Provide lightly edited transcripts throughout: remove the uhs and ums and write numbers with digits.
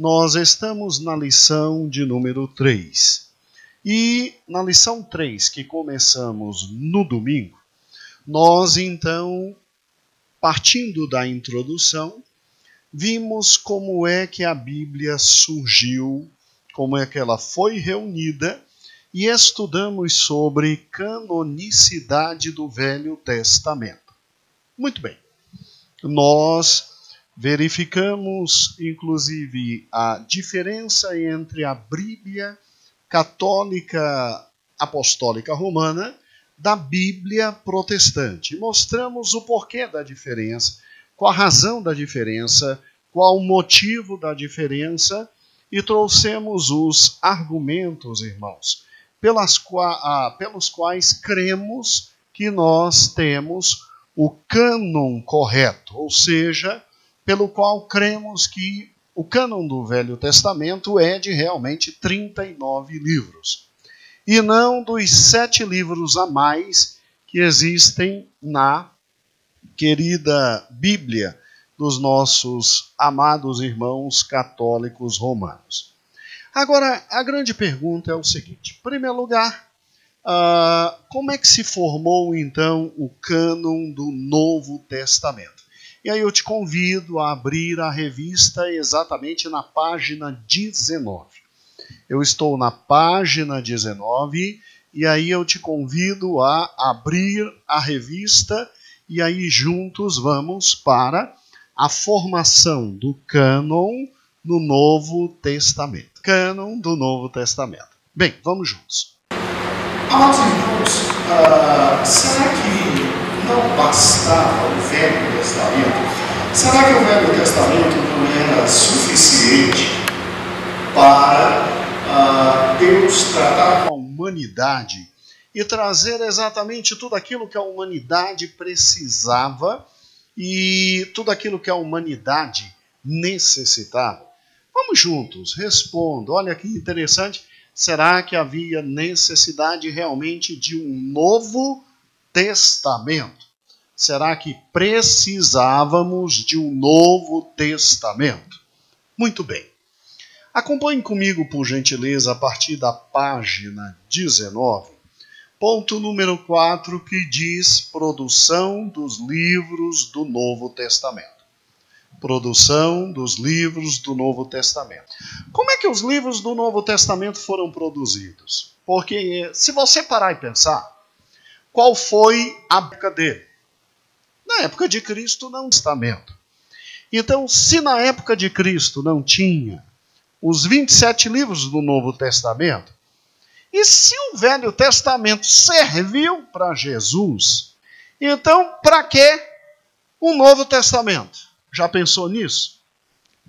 Nós estamos na lição de número 3. E na lição 3, que começamos no domingo, nós então, partindo da introdução, vimos como é que a Bíblia surgiu, como é que ela foi reunida, e estudamos sobre canonicidade do Velho Testamento. Muito bem. Nós verificamos, inclusive, a diferença entre a Bíblia católica apostólica romana da Bíblia protestante. Mostramos o porquê da diferença, qual a razão da diferença, qual o motivo da diferença, e trouxemos os argumentos, irmãos, pelos quais cremos que nós temos o cânon correto, ou seja, pelo qual cremos que o cânon do Velho Testamento é de realmente 39 livros, e não dos 7 livros a mais que existem na querida Bíblia dos nossos amados irmãos católicos romanos. Agora, a grande pergunta é o seguinte: em primeiro lugar, como é que se formou então o cânon do Novo Testamento? E aí eu te convido a abrir a revista exatamente na página 19. Eu estou na página 19 e aí eu te convido a abrir a revista e aí juntos vamos para a formação do cânon no Novo Testamento. Cânon do Novo Testamento. Bem, vamos juntos. Amados irmãos, será que não bastava o Velho Testamento? Será que o Velho Testamento não era suficiente para Deus tratar com a humanidade e trazer exatamente tudo aquilo que a humanidade precisava e tudo aquilo que a humanidade necessitava? Vamos juntos, respondo. Olha que interessante. Será que havia necessidade realmente de um novo testamento? Será que precisávamos de um novo testamento? Muito bem. Acompanhe comigo, por gentileza, a partir da página 19, ponto número 4, que diz produção dos livros do Novo Testamento. Produção dos livros do Novo Testamento. Como é que os livros do Novo Testamento foram produzidos? Porque se você parar e pensar, qual foi a época dele? Na época de Cristo não tinha testamento. Então, se na época de Cristo não tinha os 27 livros do Novo Testamento, e se o Velho Testamento serviu para Jesus, então para que o Novo Testamento? Já pensou nisso?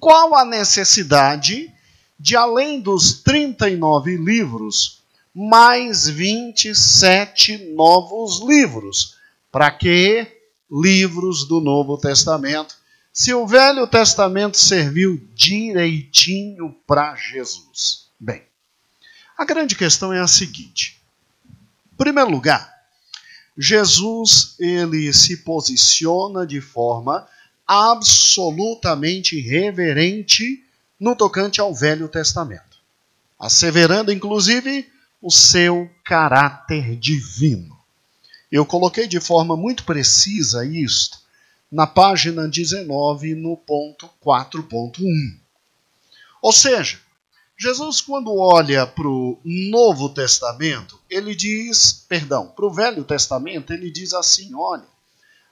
Qual a necessidade de, além dos 39 livros, mais 27 novos livros? Para que livros do Novo Testamento, se o Velho Testamento serviu direitinho para Jesus? Bem, a grande questão é a seguinte. Em primeiro lugar, Jesus ele se posiciona de forma absolutamente reverente no tocante ao Velho Testamento, asseverando inclusive o seu caráter divino. Eu coloquei de forma muito precisa isto na página 19, no ponto 4.1. Ou seja, Jesus, quando olha para o Novo Testamento, ele diz, para o Velho Testamento, ele diz assim, olha,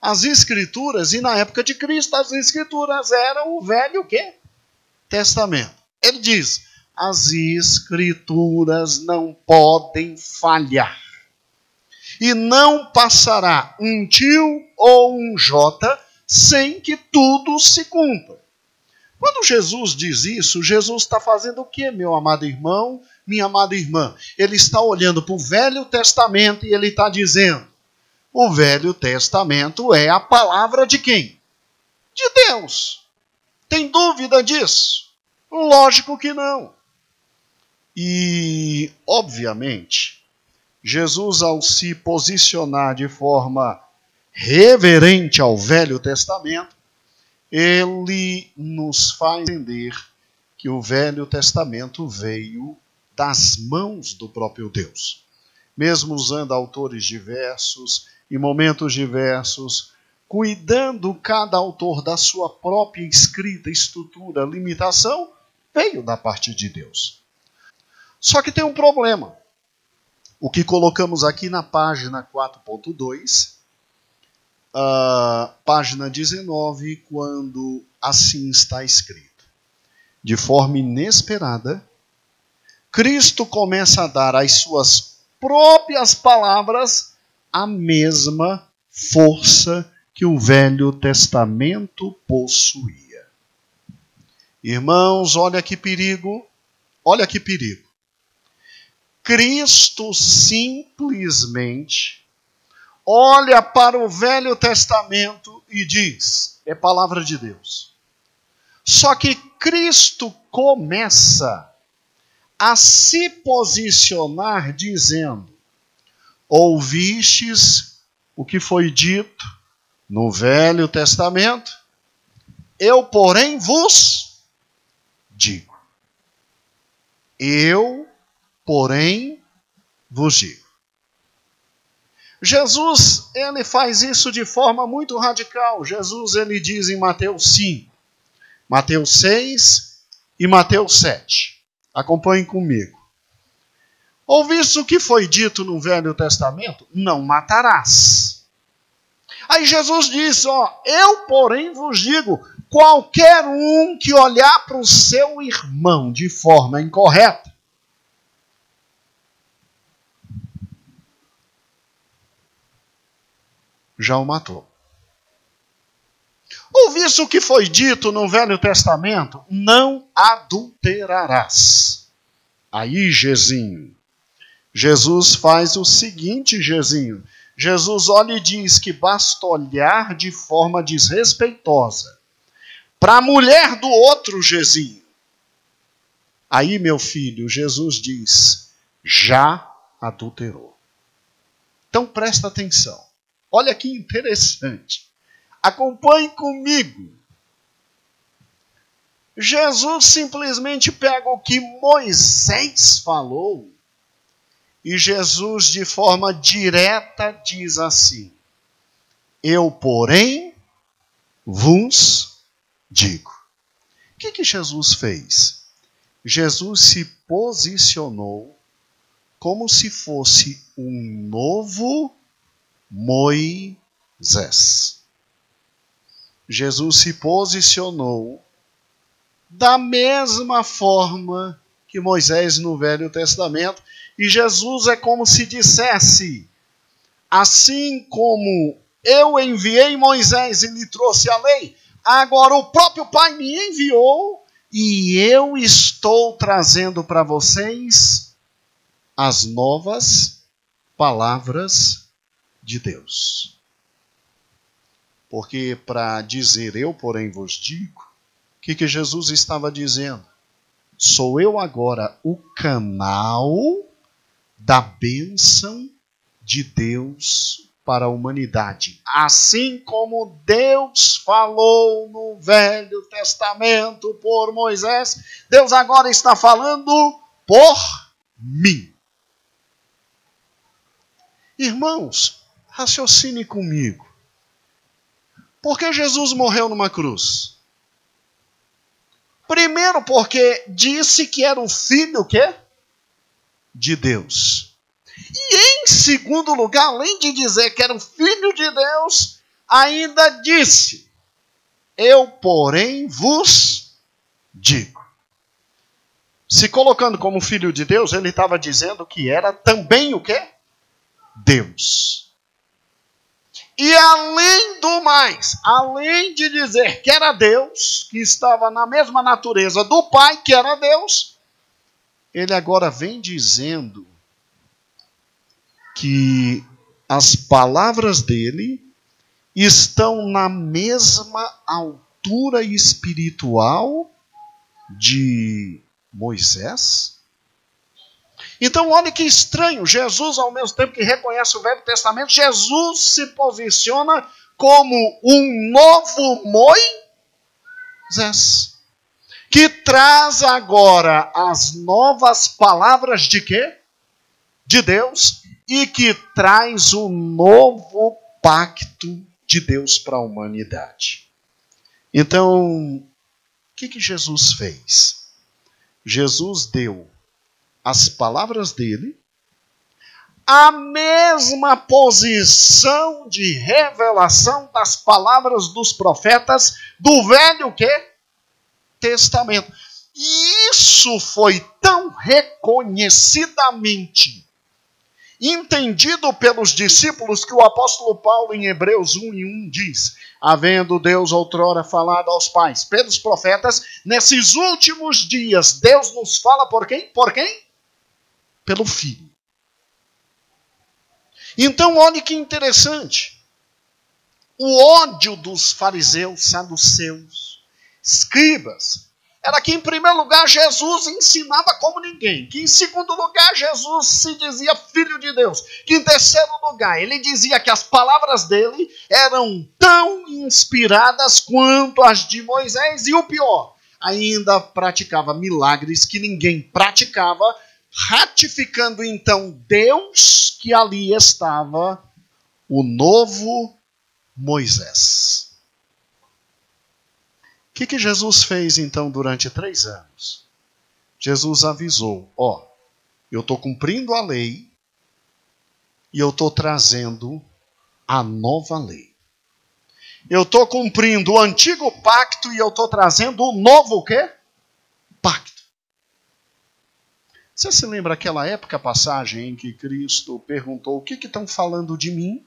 as Escrituras, e na época de Cristo, as Escrituras eram o Velho quê? Testamento. Ele diz, as Escrituras não podem falhar. E não passará um tio ou um jota sem que tudo se cumpra. Quando Jesus diz isso, Jesus está fazendo o quê, meu amado irmão, minha amada irmã? Ele está olhando para o Velho Testamento e ele está dizendo, o Velho Testamento é a palavra de quem? De Deus. Tem dúvida disso? Lógico que não. E, obviamente, Jesus, ao se posicionar de forma reverente ao Velho Testamento, ele nos faz entender que o Velho Testamento veio das mãos do próprio Deus. Mesmo usando autores diversos, em momentos diversos, cuidando cada autor da sua própria escrita, estrutura, limitação, veio da parte de Deus. Só que tem um problema. O que colocamos aqui na página 4.2, página 19, quando assim está escrito. De forma inesperada, Cristo começa a dar às suas próprias palavras a mesma força que o Velho Testamento possuía. Irmãos, olha que perigo, olha que perigo. Cristo simplesmente olha para o Velho Testamento e diz, é palavra de Deus. Só que Cristo começa a se posicionar dizendo, ouvistes o que foi dito no Velho Testamento, eu, porém, vos digo. Eu, porém, vos digo. Jesus, ele faz isso de forma muito radical. Jesus, ele diz em Mateus 5, Mateus 6 e Mateus 7. Acompanhem comigo. Ouviste o que foi dito no Velho Testamento? Não matarás. Aí Jesus diz, eu, porém, vos digo, qualquer um que olhar para o seu irmão de forma incorreta, já o matou. Ouviste o que foi dito no Velho Testamento? Não adulterarás. Aí, Jesus faz o seguinte, Jesus olha e diz que basta olhar de forma desrespeitosa para a mulher do outro, Aí, meu filho, Jesus diz, já adulterou. Então, presta atenção. Olha que interessante. Acompanhe comigo. Jesus simplesmente pega o que Moisés falou e Jesus, de forma direta, diz assim, eu, porém, vos digo. O que Jesus fez? Jesus se posicionou como se fosse um novo Moisés. Jesus se posicionou da mesma forma que Moisés no Velho Testamento. E Jesus é como se dissesse, assim como eu enviei Moisés e lhe trouxe a lei, agora o próprio Pai me enviou e eu estou trazendo para vocês as novas palavras de Deus. Porque para dizer eu, porém, vos digo, o que Jesus estava dizendo? Sou eu agora o canal da bênção de Deus para a humanidade. Assim como Deus falou no Velho Testamento por Moisés, Deus agora está falando por mim. Irmãos, raciocine comigo. Por que Jesus morreu numa cruz? Primeiro, porque disse que era o filho de Deus. E em segundo lugar, além de dizer que era o filho de Deus, ainda disse, eu, porém, vos digo. Se colocando como filho de Deus, ele estava dizendo que era também o quê? Deus. E além do mais, além de dizer que era Deus, que estava na mesma natureza do Pai, que era Deus, ele agora vem dizendo que as palavras dele estão na mesma altura espiritual de Moisés. Então, olha que estranho, Jesus, ao mesmo tempo que reconhece o Velho Testamento, Jesus se posiciona como um novo Moisés. que traz agora as novas palavras de quê? De Deus, e que traz o novo pacto de Deus para a humanidade. Então, o que Jesus fez? Jesus deu as palavras dele, a mesma posição de revelação das palavras dos profetas do Velho quê? Testamento. E isso foi tão reconhecidamente entendido pelos discípulos que o apóstolo Paulo em Hebreus 1:1 diz: havendo Deus outrora falado aos pais pelos profetas, nesses últimos dias Deus nos fala por quem? Por quem? Pelo Filho. Então olhe que interessante. O ódio dos fariseus, saduceus, escribas, era que, em primeiro lugar, Jesus ensinava como ninguém. Que, em segundo lugar, Jesus se dizia filho de Deus. Que, em terceiro lugar, ele dizia que as palavras dele eram tão inspiradas quanto as de Moisés. E o pior, ainda praticava milagres que ninguém praticava, ratificando, então, Deus que ali estava, o novo Moisés. O que Jesus fez, então, durante 3 anos? Jesus avisou, eu estou cumprindo a lei e eu estou trazendo a nova lei. Eu estou cumprindo o antigo pacto e eu estou trazendo o novo o quê? Pacto. Você se lembra aquela época, passagem, em que Cristo perguntou, o que estão falando de mim?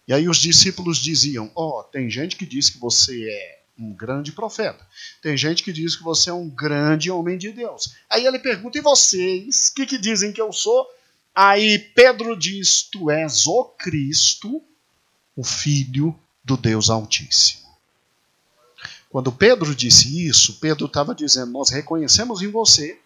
E aí os discípulos diziam, tem gente que diz que você é um grande profeta. Tem gente que diz que você é um grande homem de Deus. Aí ele pergunta, e vocês? O que dizem que eu sou? Aí Pedro diz, tu és o Cristo, o Filho do Deus Altíssimo. Quando Pedro disse isso, Pedro estava dizendo, nós reconhecemos em você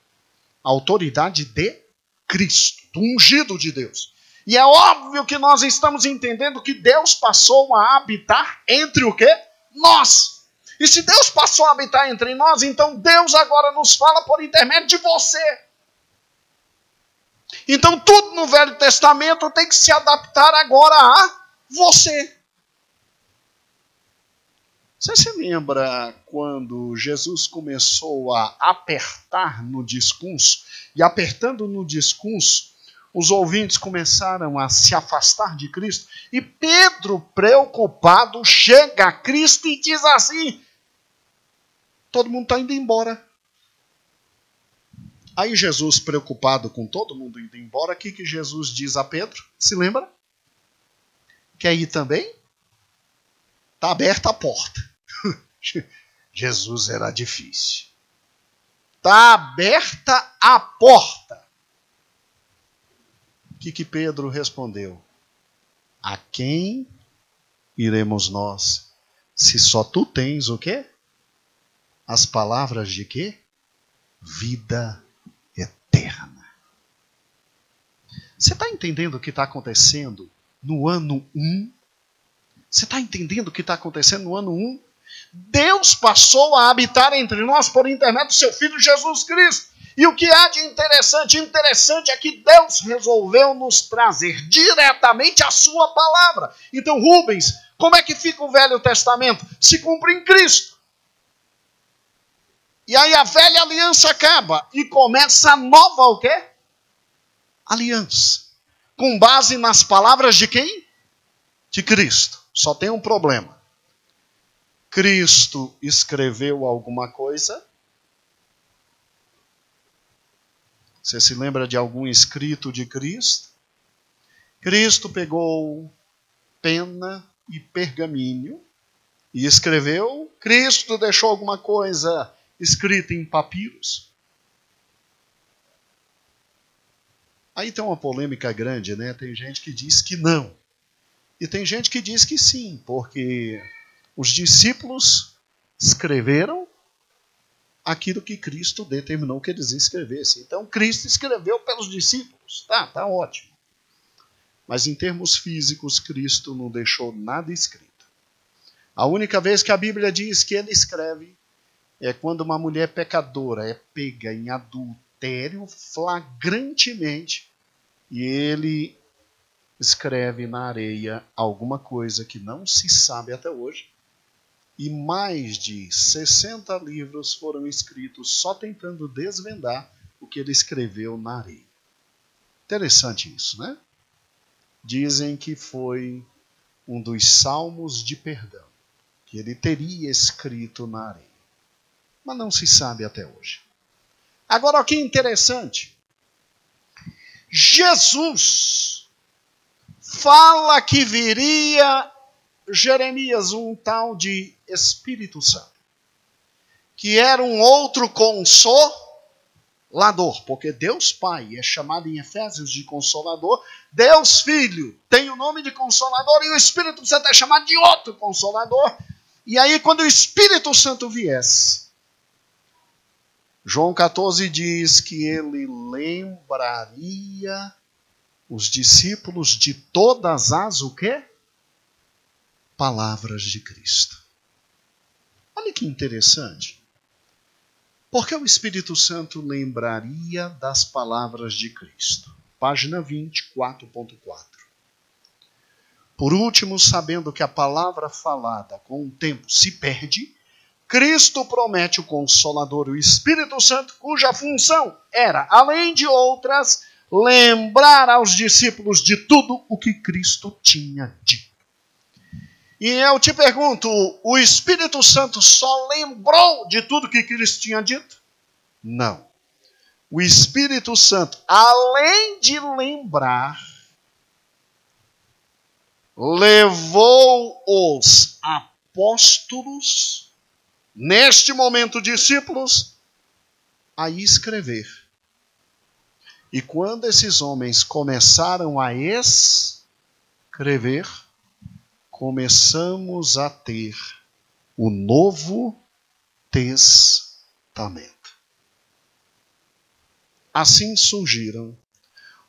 a autoridade de Cristo, do ungido de Deus. E é óbvio que nós estamos entendendo que Deus passou a habitar entre o quê? Nós. E se Deus passou a habitar entre nós, então Deus agora nos fala por intermédio de você. Então tudo no Velho Testamento tem que se adaptar agora a você. Você se lembra quando Jesus começou a apertar no discurso? E apertando no discurso, os ouvintes começaram a se afastar de Cristo. E Pedro, preocupado, chega a Cristo e diz assim, todo mundo está indo embora. Aí Jesus, preocupado com todo mundo indo embora, o que Jesus diz a Pedro? Se lembra? Quer ir também? Está aberta a porta. Jesus era difícil. Está aberta a porta. O que Pedro respondeu? A quem iremos nós, se só tu tens o quê? As palavras de quê? Vida eterna. Você está entendendo o que está acontecendo no ano 1? Você está entendendo o que está acontecendo no ano 1? Deus passou a habitar entre nós por intermédio do seu Filho Jesus Cristo. E o que há de interessante? Interessante é que Deus resolveu nos trazer diretamente a sua palavra. Então, Rubens, como é que fica o Velho Testamento? Se cumpre em Cristo. E aí a velha aliança acaba e começa a nova o quê? Aliança. Com base nas palavras de quem? De Cristo. Só tem um problema. Cristo escreveu alguma coisa? Você se lembra de algum escrito de Cristo? Cristo pegou pena e pergaminho e escreveu. Cristo deixou alguma coisa escrita em papiros? Aí tem uma polêmica grande, né? Tem gente que diz que não. E tem gente que diz que sim, porque os discípulos escreveram aquilo que Cristo determinou que eles escrevessem. Então, Cristo escreveu pelos discípulos. Tá ótimo. Mas em termos físicos, Cristo não deixou nada escrito. A única vez que a Bíblia diz que ele escreve é quando uma mulher pecadora é pega em adultério flagrantemente e ele escreve na areia alguma coisa que não se sabe até hoje. E mais de 60 livros foram escritos só tentando desvendar o que ele escreveu na areia. Interessante isso, né? Dizem que foi um dos salmos de perdão que ele teria escrito na areia. Mas não se sabe até hoje. Agora, o que é interessante. Jesus fala que viria Jeremias, um tal de Espírito Santo, que era um outro consolador, porque Deus Pai é chamado em Efésios de Consolador, Deus Filho tem o nome de Consolador e o Espírito Santo é chamado de outro Consolador. E aí, quando o Espírito Santo viesse, João 14 diz que ele lembraria os discípulos de todas as o quê? Palavras de Cristo. Olha que interessante. Porque o Espírito Santo lembraria das palavras de Cristo. Página 24.4. Por último, sabendo que a palavra falada com o tempo se perde, Cristo promete o Consolador, o Espírito Santo, cuja função era, além de outras, lembrar aos discípulos de tudo o que Cristo tinha dito. E eu te pergunto, o Espírito Santo só lembrou de tudo que Cristo tinha dito? Não. O Espírito Santo, além de lembrar, levou os apóstolos, neste momento discípulos, a escrever. E quando esses homens começaram a escrever, começamos a ter o Novo Testamento. Assim surgiram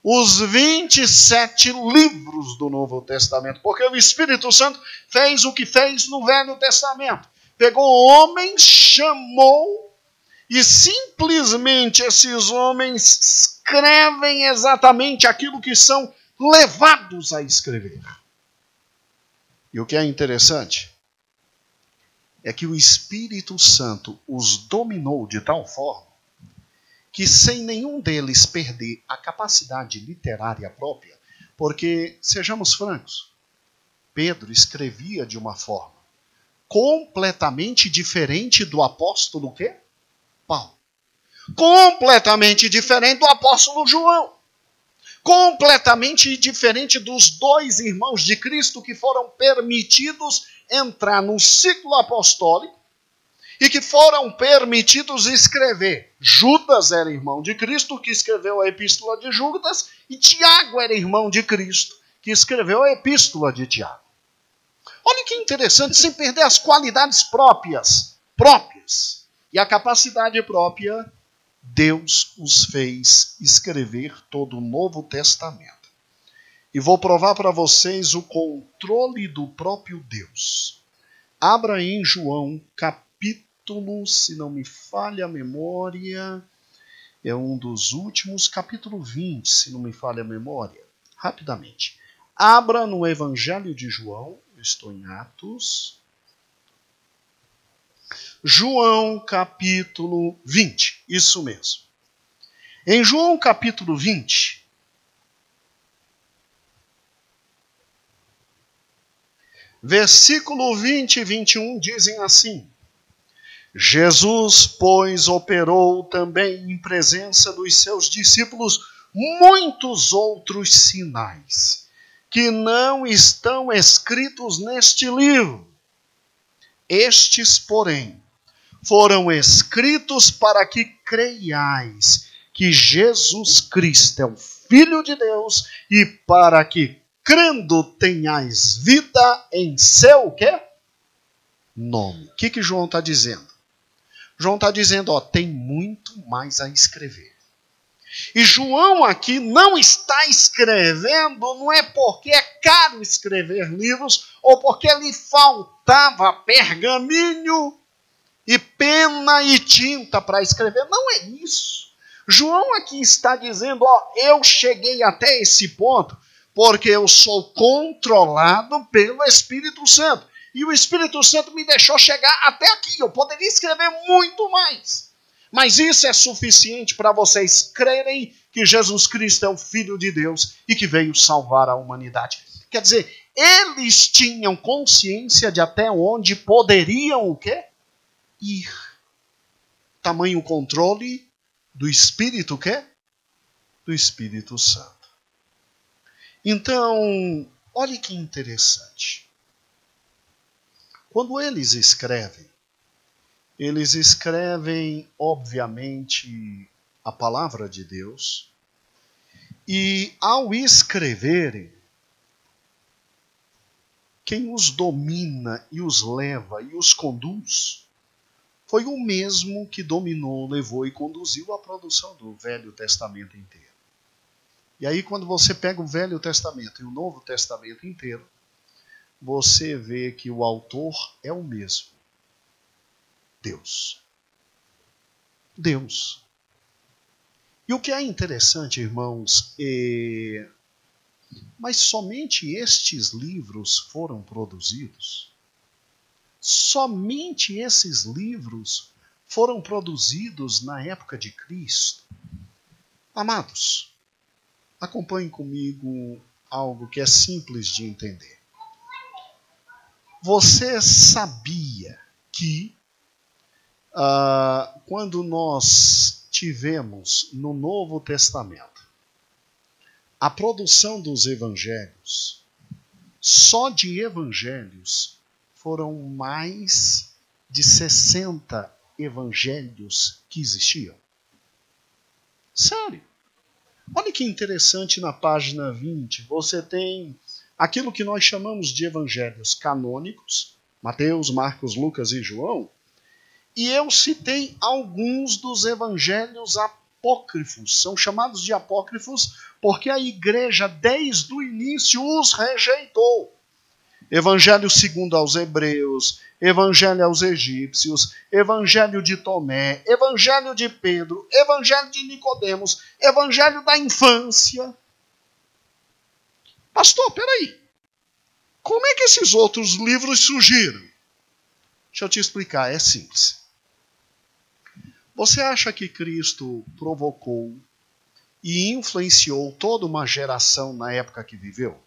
os 27 livros do Novo Testamento, porque o Espírito Santo fez o que fez no Velho Testamento. Pegou homens, chamou, e simplesmente esses homens escrevem exatamente aquilo que são levados a escrever. E o que é interessante é que o Espírito Santo os dominou de tal forma que sem nenhum deles perder a capacidade literária própria, porque, sejamos francos, Pedro escrevia de uma forma completamente diferente do apóstolo quê? Paulo. Completamente diferente do apóstolo João. Completamente diferente dos dois irmãos de Cristo que foram permitidos entrar no ciclo apostólico e que foram permitidos escrever. Judas era irmão de Cristo, que escreveu a epístola de Judas, e Tiago era irmão de Cristo, que escreveu a epístola de Tiago. Olha que interessante, sem perder as qualidades próprias, e a capacidade própria, Deus os fez escrever todo o Novo Testamento. E vou provar para vocês o controle do próprio Deus. Abra em João, capítulo, se não me falha a memória, é um dos últimos, capítulo 20, se não me falha a memória. Rapidamente. Abra no Evangelho de João, eu estou em Atos. João capítulo 20, isso mesmo. Em João capítulo 20, versículo 20 e 21 dizem assim: Jesus, pois, operou também em presença dos seus discípulos muitos outros sinais, que não estão escritos neste livro. Estes, porém, foram escritos para que creiais que Jesus Cristo é o Filho de Deus e para que, crendo, tenhais vida em seu quê? Nome. O que João está dizendo? João está dizendo, tem muito mais a escrever. E João aqui não está escrevendo, não é porque é caro escrever livros ou porque lhe faltava pergaminho e pena e tinta para escrever. Não é isso. João aqui está dizendo, eu cheguei até esse ponto porque eu sou controlado pelo Espírito Santo. E o Espírito Santo me deixou chegar até aqui. Eu poderia escrever muito mais. Mas isso é suficiente para vocês crerem que Jesus Cristo é o Filho de Deus e que veio salvar a humanidade. Quer dizer, eles tinham consciência de até onde poderiam o quê? Ir. Tamanho controle do Espírito, o quê? Do Espírito Santo. Então, olhe que interessante. Quando eles escrevem, obviamente, a palavra de Deus. E ao escreverem, quem os domina e os leva e os conduz foi o mesmo que dominou, levou e conduziu a produção do Velho Testamento inteiro. E aí, quando você pega o Velho Testamento e o Novo Testamento inteiro, você vê que o autor é o mesmo. Deus. Deus. E o que é interessante, irmãos, mas somente estes livros foram produzidos? Somente esses livros foram produzidos na época de Cristo? Amados, acompanhem comigo algo que é simples de entender. Você sabia que quando nós tivemos no Novo Testamento a produção dos evangelhos, só de evangelhos foram mais de 60 evangelhos que existiam? Sério. Olha que interessante, na página 20, você tem aquilo que nós chamamos de evangelhos canônicos, Mateus, Marcos, Lucas e João, e eu citei alguns dos evangelhos apócrifos. São chamados de apócrifos porque a igreja, desde o início, os rejeitou. Evangelho segundo aos Hebreus, Evangelho aos Egípcios, Evangelho de Tomé, Evangelho de Pedro, Evangelho de Nicodemos, Evangelho da infância. Pastor, peraí. Como é que esses outros livros surgiram? Deixa eu te explicar, é simples. Você acha que Cristo provocou e influenciou toda uma geração na época que viveu?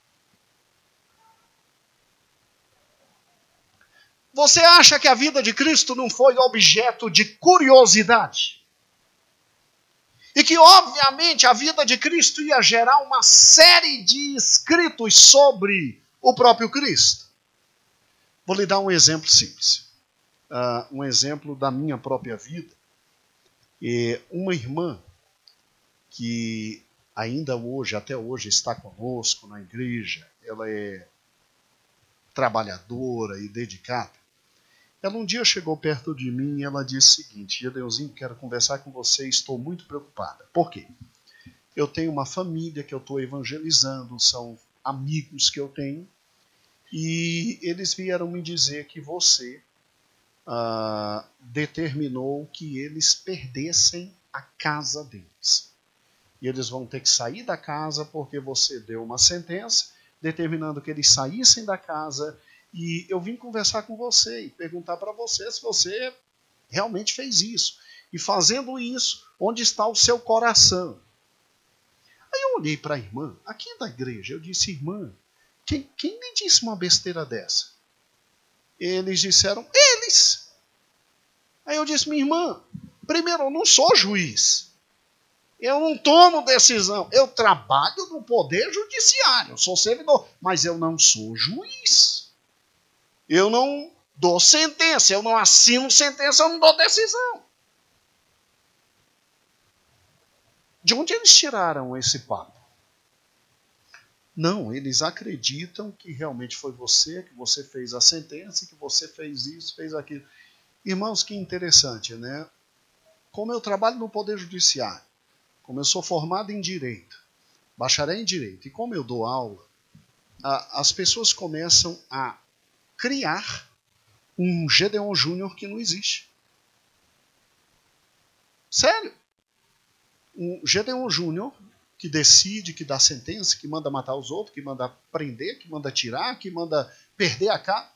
Você acha que a vida de Cristo não foi objeto de curiosidade? E que, obviamente, a vida de Cristo ia gerar uma série de escritos sobre o próprio Cristo? Vou lhe dar um exemplo simples. Um exemplo da minha própria vida. Uma irmã que ainda hoje, até hoje, está conosco na igreja, ela é trabalhadora e dedicada. Ela um dia chegou perto de mim e ela disse o seguinte: Gedeuzinho, quero conversar com você, estou muito preocupada. Por quê? Eu tenho uma família que eu estou evangelizando, são amigos que eu tenho, e eles vieram me dizer que você determinou que eles perdessem a casa deles. E eles vão ter que sair da casa porque você deu uma sentença determinando que eles saíssem da casa. E eu vim conversar com você e perguntar para você se você realmente fez isso. E fazendo isso, onde está o seu coração? Aí eu olhei para a irmã, aqui da igreja, eu disse: irmã, quem me disse uma besteira dessa? Eles disseram: eles. Aí eu disse: minha irmã, primeiro, eu não sou juiz. Eu não tomo decisão. Eu trabalho no poder judiciário, eu sou servidor, mas eu não sou juiz. Eu não dou sentença, eu não assino sentença, eu não dou decisão. De onde eles tiraram esse papo? Não, eles acreditam que realmente foi você, que você fez a sentença, que você fez isso, fez aquilo. Irmãos, que interessante, né? Como eu trabalho no Poder Judiciário, como eu sou formado em Direito, bacharel em Direito, e como eu dou aula, as pessoas começam a criar um Gedeon Júnior que não existe. Sério. Um Gedeon Júnior que decide, que dá sentença, que manda matar os outros, que manda prender, que manda tirar, que manda perder a casa.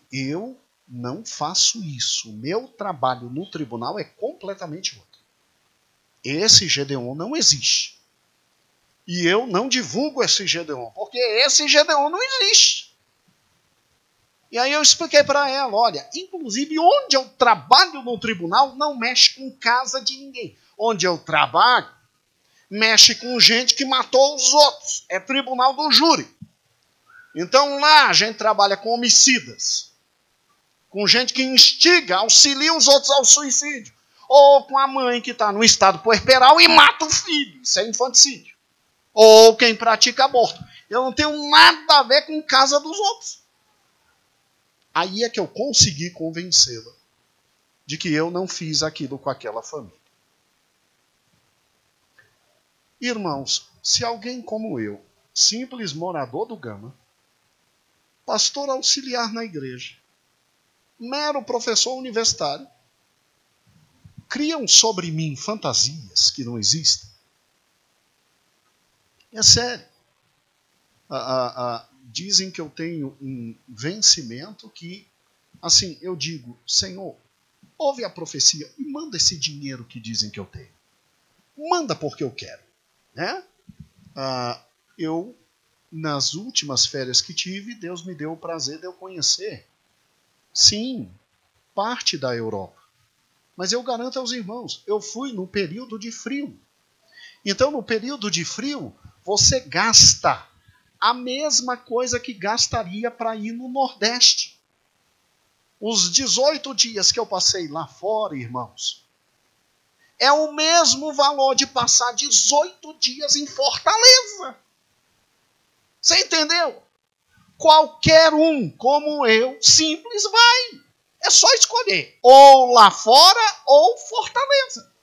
Eu não faço isso. O meu trabalho no tribunal é completamente outro. Esse Gedeon não existe. E eu não divulgo esse Gedeon, porque esse Gedeon não existe. E aí eu expliquei para ela, olha, inclusive onde eu trabalho no tribunal não mexe com casa de ninguém. Onde eu trabalho, mexe com gente que matou os outros. É tribunal do júri. Então lá a gente trabalha com homicidas. Com gente que instiga, auxilia os outros ao suicídio. Ou com a mãe que está no estado puerperal e mata o filho. Isso é infanticídio. Ou quem pratica aborto. Eu não tenho nada a ver com casa dos outros. Aí é que eu consegui convencê-la de que eu não fiz aquilo com aquela família. Irmãos, se alguém como eu, simples morador do Gama, pastor auxiliar na igreja, mero professor universitário, criam sobre mim fantasias que não existem, é sério. Dizem que eu tenho um vencimento que, assim, eu digo, Senhor, ouve a profecia e manda esse dinheiro que dizem que eu tenho. Manda porque eu quero. Né? Eu, nas últimas férias que tive, Deus me deu o prazer de eu conhecer, sim, parte da Europa. Mas eu garanto aos irmãos, eu fui no período de frio. Então, no período de frio, você gasta a mesma coisa que gastaria para ir no Nordeste. Os 18 dias que eu passei lá fora, irmãos, é o mesmo valor de passar 18 dias em Fortaleza. Você entendeu? Qualquer um, como eu, simples vai. É só escolher. Ou lá fora, ou Fortaleza.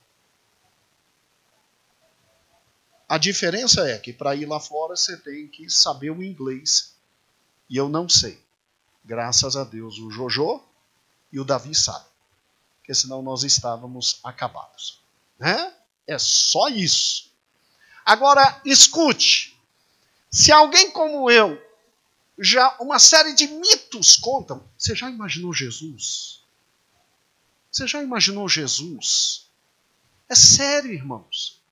A diferença é que para ir lá fora você tem que saber o inglês. E eu não sei. Graças a Deus o Jojo e o Davi sabem. Porque senão nós estávamos acabados. Né? É só isso. Agora, escute. Se alguém como eu, já uma série de mitos contam. Você já imaginou Jesus? Você já imaginou Jesus? É sério, irmãos.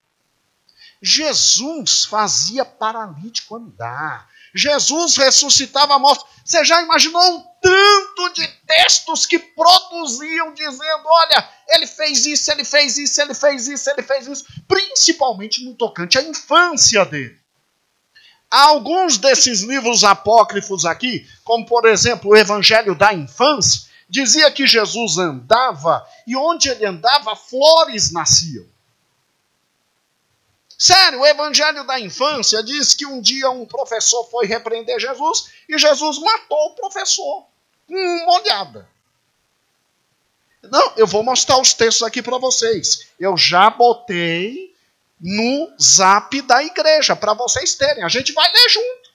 Jesus fazia paralítico andar. Jesus ressuscitava mortos. Você já imaginou o tanto de textos que produziam dizendo, olha, ele fez isso, ele fez isso, ele fez isso, ele fez isso. Principalmente no tocante à infância dele. Há alguns desses livros apócrifos aqui, como por exemplo o Evangelho da Infância, dizia que Jesus andava e onde ele andava flores nasciam. Sério, o Evangelho da Infância diz que um dia um professor foi repreender Jesus e Jesus matou o professor com uma olhada. Não, eu vou mostrar os textos aqui para vocês. Eu já botei no zap da igreja para vocês terem. A gente vai ler junto.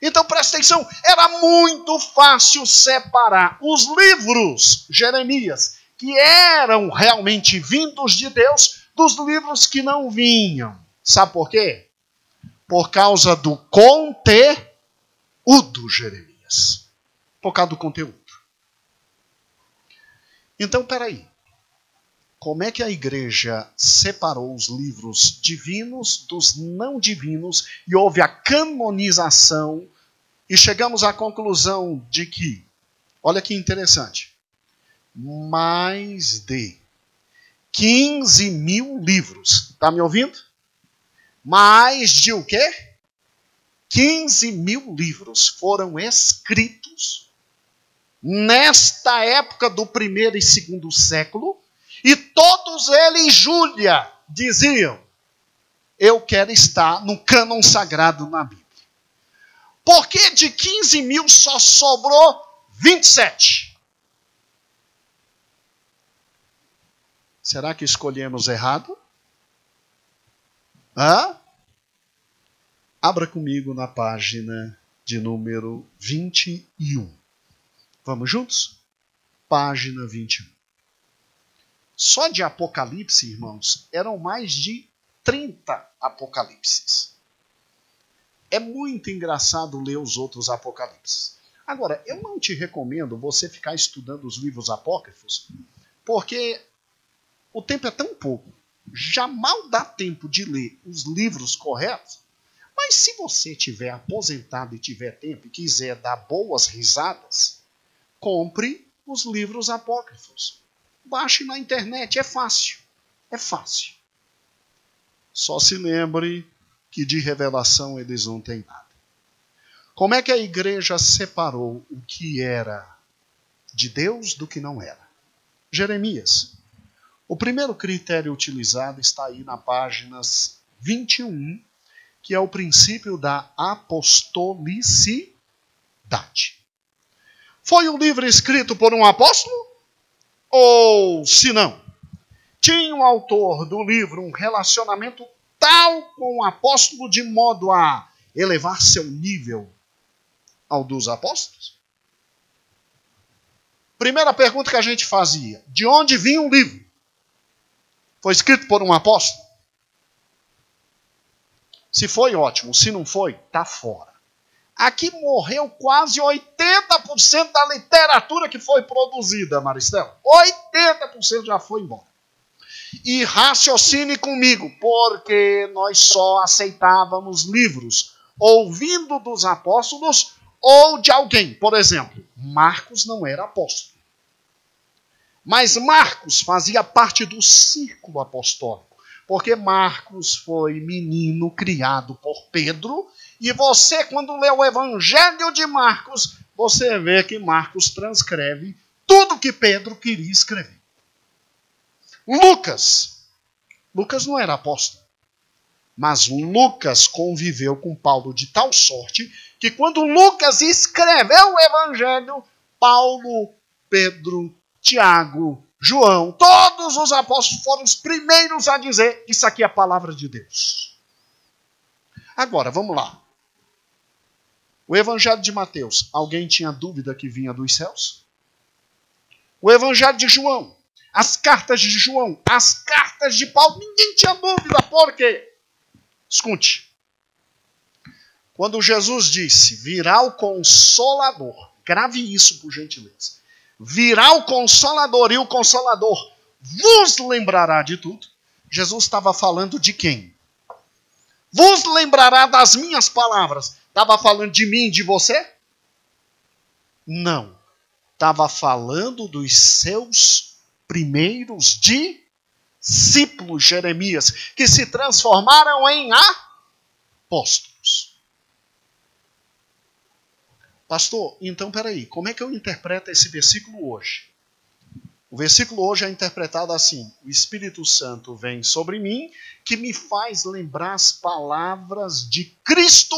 Então presta atenção, era muito fácil separar os livros, Jeremias, que eram realmente vindos de Deus, dos livros que não vinham. Sabe por quê? Por causa do conteúdo, Jeremias. Por causa do conteúdo. Então, peraí. Como é que a igreja separou os livros divinos dos não divinos e houve a canonização e chegamos à conclusão de que, olha que interessante, mais de 15 mil livros. Está me ouvindo? Mais de o quê? 15 mil livros foram escritos nesta época do primeiro e segundo século e todos eles, Júlia, diziam, eu quero estar no cânon sagrado na Bíblia. Por que de 15 mil só sobrou 27? Será que escolhemos errado? Abra comigo na página de número 21. Vamos juntos? Página 21. Só de Apocalipse, irmãos, eram mais de 30 Apocalipses. É muito engraçado ler os outros Apocalipses. Agora, eu não te recomendo você ficar estudando os livros apócrifos, porque o tempo é tão pouco, já mal dá tempo de ler os livros corretos. Mas se você estiver aposentado e tiver tempo e quiser dar boas risadas, compre os livros apócrifos. Baixe na internet, é fácil. É fácil. Só se lembre que de revelação eles não têm nada. Como é que a igreja separou o que era de Deus do que não era? Jeremias. O primeiro critério utilizado está aí na páginas 21, que é o princípio da apostolicidade. Foi um livro escrito por um apóstolo? Ou, se não, tinha o autor do livro um relacionamento tal com o apóstolo de modo a elevar seu nível ao dos apóstolos? Primeira pergunta que a gente fazia: de onde vinha o livro? Foi escrito por um apóstolo? Se foi, ótimo. Se não foi, está fora. Aqui morreu quase 80% da literatura que foi produzida, Maristela. 80% já foi embora. E raciocine comigo, porque nós só aceitávamos livros ouvindo dos apóstolos ou de alguém. Por exemplo, Marcos não era apóstolo. Mas Marcos fazia parte do círculo apostólico, porque Marcos foi menino criado por Pedro, e você, quando lê o Evangelho de Marcos, você vê que Marcos transcreve tudo que Pedro queria escrever. Lucas não era apóstolo, mas Lucas conviveu com Paulo de tal sorte que quando Lucas escreveu o Evangelho, Paulo, Pedro, Tiago, João, todos os apóstolos foram os primeiros a dizer: isso aqui é a palavra de Deus. Agora, vamos lá. O Evangelho de Mateus, alguém tinha dúvida que vinha dos céus? O Evangelho de João, as cartas de João, as cartas de Paulo, ninguém tinha dúvida. Por quê? Escute. Quando Jesus disse: virá o Consolador, grave isso por gentileza. Virá o Consolador, e o Consolador vos lembrará de tudo. Jesus estava falando de quem? Vos lembrará das minhas palavras. Estava falando de mim e de você? Não. Estava falando dos seus primeiros discípulos, Jeremias, que se transformaram em apóstolos. Pastor, então peraí, como é que eu interpreto esse versículo hoje? O versículo hoje é interpretado assim: o Espírito Santo vem sobre mim, que me faz lembrar as palavras de Cristo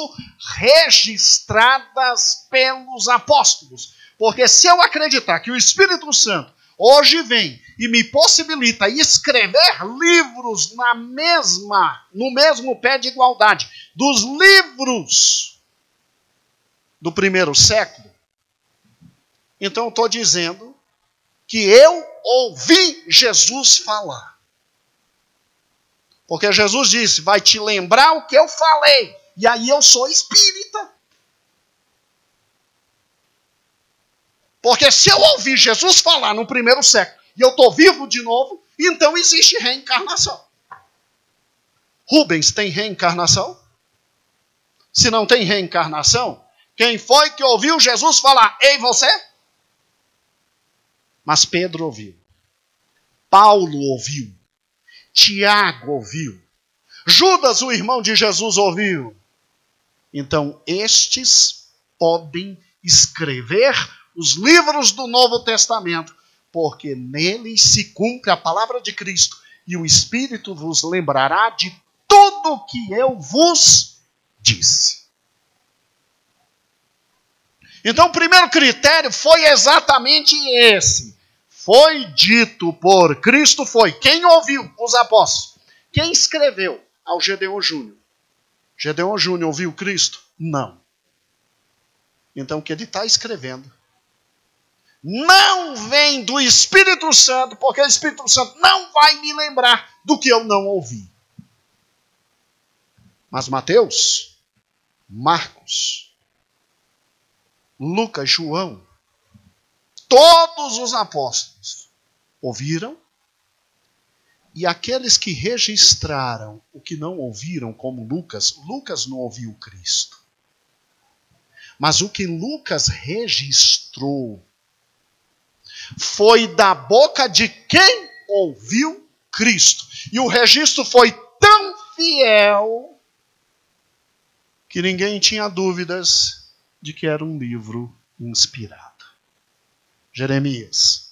registradas pelos apóstolos. Porque se eu acreditar que o Espírito Santo hoje vem e me possibilita escrever livros no mesmo pé de igualdade dos livros do primeiro século, então eu estou dizendo que eu ouvi Jesus falar. Porque Jesus disse: vai te lembrar o que eu falei. E aí eu sou espírita. Porque se eu ouvi Jesus falar no primeiro século e eu estou vivo de novo, então existe reencarnação. Rubens, tem reencarnação? Se não tem reencarnação, quem foi que ouviu Jesus falar? Ei, você? Mas Pedro ouviu. Paulo ouviu. Tiago ouviu. Judas, o irmão de Jesus, ouviu. Então, estes podem escrever os livros do Novo Testamento, porque neles se cumpre a palavra de Cristo, e o Espírito vos lembrará de tudo o que eu vos disse. Então, o primeiro critério foi exatamente esse. Foi dito por Cristo, foi. Quem ouviu? Os apóstolos. Quem escreveu? Ao Gedeon Júnior. Gedeon Júnior ouviu Cristo? Não. Então, o que ele está escrevendo não vem do Espírito Santo, porque o Espírito Santo não vai me lembrar do que eu não ouvi. Mas Mateus, Marcos, Lucas, João, todos os apóstolos ouviram, e aqueles que registraram o que não ouviram, como Lucas não ouviu Cristo. Mas o que Lucas registrou foi da boca de quem ouviu Cristo. E o registro foi tão fiel que ninguém tinha dúvidas de que era um livro inspirado. Jeremias.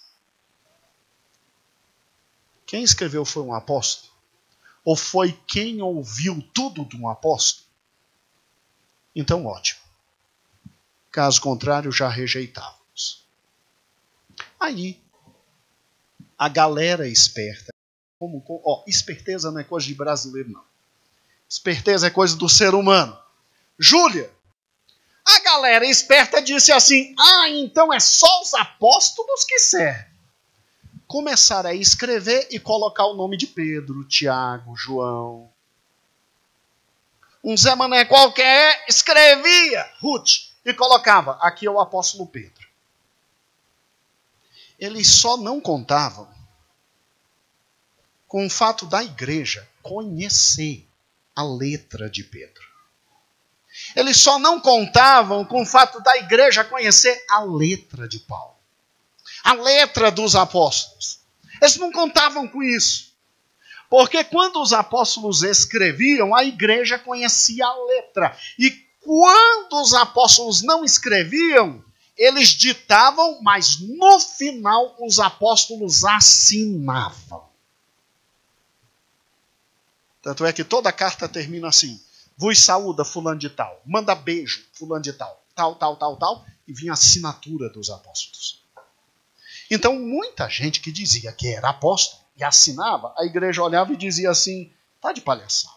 Quem escreveu foi um apóstolo? Ou foi quem ouviu tudo de um apóstolo? Então, ótimo. Caso contrário, já rejeitávamos. Aí, a galera esperta. Esperteza não é coisa de brasileiro, não. Esperteza é coisa do ser humano. Júlia, a galera esperta disse assim, então é só os apóstolos que servem. Começaram a escrever e colocar o nome de Pedro, Tiago, João. Um Zé Mané qualquer escrevia Ruth e colocava, aqui é o apóstolo Pedro. Eles só não contavam com o fato da igreja conhecer a letra de Pedro. Eles só não contavam com o fato da igreja conhecer a letra de Paulo. A letra dos apóstolos. Eles não contavam com isso. Porque quando os apóstolos escreviam, a igreja conhecia a letra. E quando os apóstolos não escreviam, eles ditavam, mas no final os apóstolos assinavam. Tanto é que toda carta termina assim. Vos saúda fulano de tal. Manda beijo fulano de tal. Tal. E vinha a assinatura dos apóstolos. Então, muita gente que dizia que era apóstolo e assinava, a igreja olhava e dizia assim, tá de palhaçada.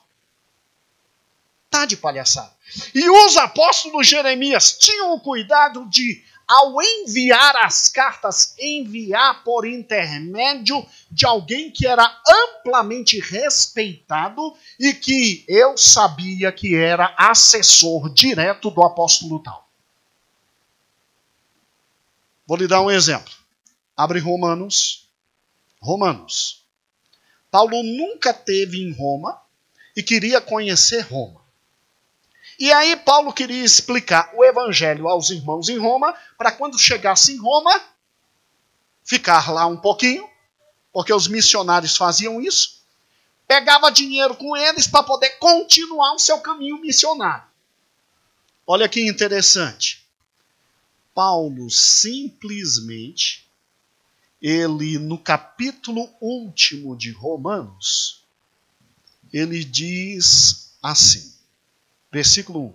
Tá de palhaçada. E os apóstolos Jeremias tinham o cuidado de, ao enviar as cartas, enviar por intermédio de alguém que era amplamente respeitado e que eu sabia que era assessor direto do apóstolo tal. Vou lhe dar um exemplo. Abre Romanos. Paulo nunca esteve em Roma e queria conhecer Roma. E aí Paulo queria explicar o evangelho aos irmãos em Roma, para quando chegasse em Roma, ficar lá um pouquinho, porque os missionários faziam isso, pegava dinheiro com eles para poder continuar o seu caminho missionário. Olha que interessante. Paulo simplesmente, ele no capítulo último de Romanos, ele diz assim, versículo 1.